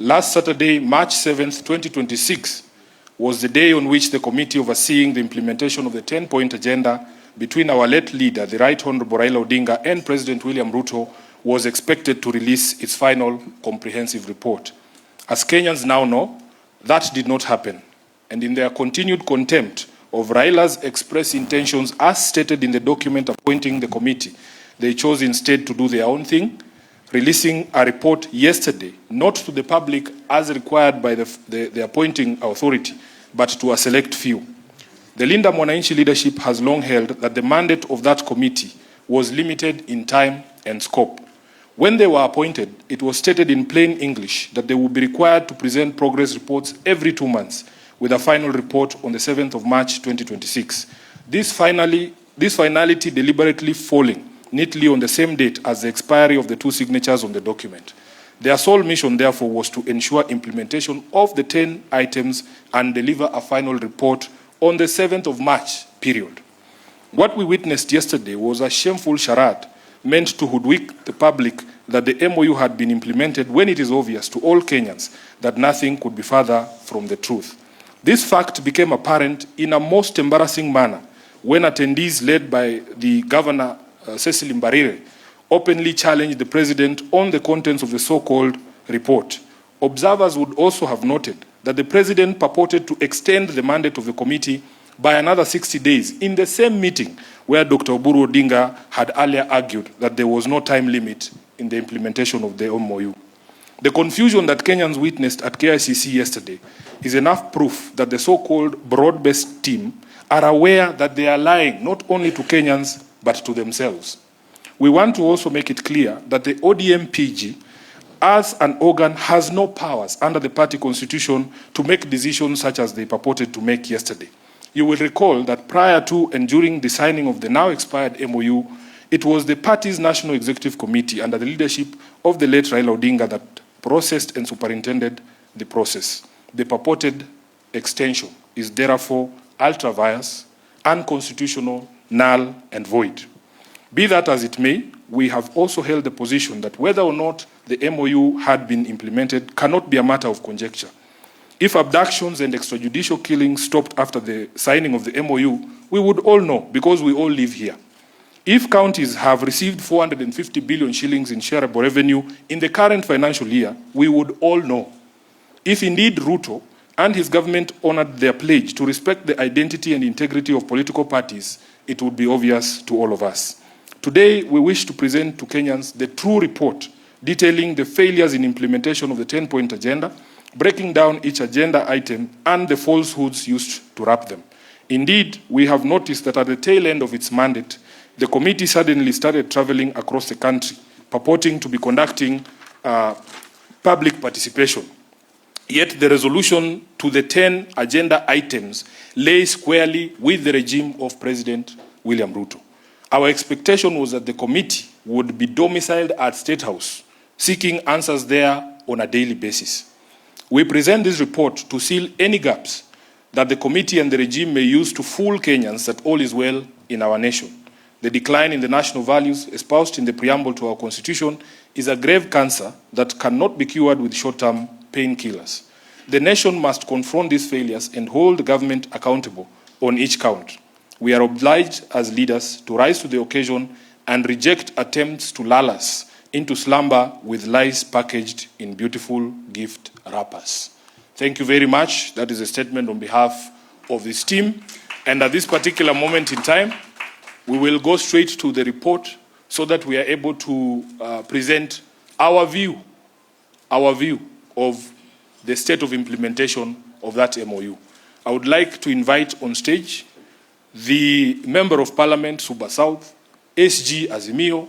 Last Saturday, March 7th, 2026, was the day on which the committee overseeing the implementation of the 10-point agenda between our late leader, the Right Honorable Raila Odinga, and President William Ruto was expected to release its final comprehensive report. As Kenyans now know, that did not happen. And in their continued contempt of Raila's express intentions as stated in the document appointing the committee, they chose instead to do their own thing, releasing a report yesterday, not to the public as required by the appointing authority, but to a select few. The Linda Mwananchi leadership has long held that the mandate of that committee was limited in time and scope. When they were appointed, it was stated in plain English that they would be required to present progress reports every 2 months, with a final report on the 7th of March 2026. This finality deliberately falling neatly on the same date as the expiry of the 2 signatures on the document. Their sole mission, therefore, was to ensure implementation of the 10 items and deliver a final report on the 7th of March, period. What we witnessed yesterday was a shameful charade meant to hoodwink the public that the MOU had been implemented when it is obvious to all Kenyans that nothing could be further from the truth. This fact became apparent in a most embarrassing manner when attendees led by the Governor Cecily Mbarire openly challenged the president on the contents of the so-called report. Observers would also have noted that the president purported to extend the mandate of the committee by another 60 days in the same meeting where Dr. Oburu Odinga had earlier argued that there was no time limit in the implementation of the MOU. The confusion that Kenyans witnessed at KICC yesterday is enough proof that the so-called broad-based team are aware that they are lying not only to Kenyans but to themselves. We want to also make it clear that the ODM PG, as an organ, has no powers under the party constitution to make decisions such as they purported to make yesterday. You will recall that prior to and during the signing of the now expired MOU, it was the party's National Executive Committee under the leadership of the late Raila Odinga that processed and superintended the process. The purported extension is therefore ultra-vires, unconstitutional, null and void. Be that as it may, we have also held the position that whether or not the MOU had been implemented cannot be a matter of conjecture. If abductions and extrajudicial killings stopped after the signing of the MOU, we would all know because we all live here. If counties have received 450 billion shillings in shareable revenue in the current financial year, we would all know. If indeed Ruto and his government honored their pledge to respect the identity and integrity of political parties, it would be obvious to all of us. Today, we wish to present to Kenyans the true report detailing the failures in implementation of the 10-point agenda, breaking down each agenda item and the falsehoods used to wrap them. Indeed, we have noticed that at the tail end of its mandate, the committee suddenly started traveling across the country, purporting to be conducting public participation. Yet the resolution to the 10 agenda items lay squarely with the regime of President William Ruto. Our expectation was that the committee would be domiciled at State House, seeking answers there on a daily basis. We present this report to seal any gaps that the committee and the regime may use to fool Kenyans that all is well in our nation. The decline in the national values espoused in the preamble to our constitution is a grave cancer that cannot be cured with short-term painkillers. The nation must confront these failures and hold the government accountable on each count. We are obliged as leaders to rise to the occasion and reject attempts to lull us into slumber with lies packaged in beautiful gift wrappers. Thank you very much. That is a statement on behalf of this team. And at this particular moment in time, we will go straight to the report so that we are able to present our view of the state of implementation of that MOU. I would like to invite on stage the Member of Parliament, Suba South, SG Azimio,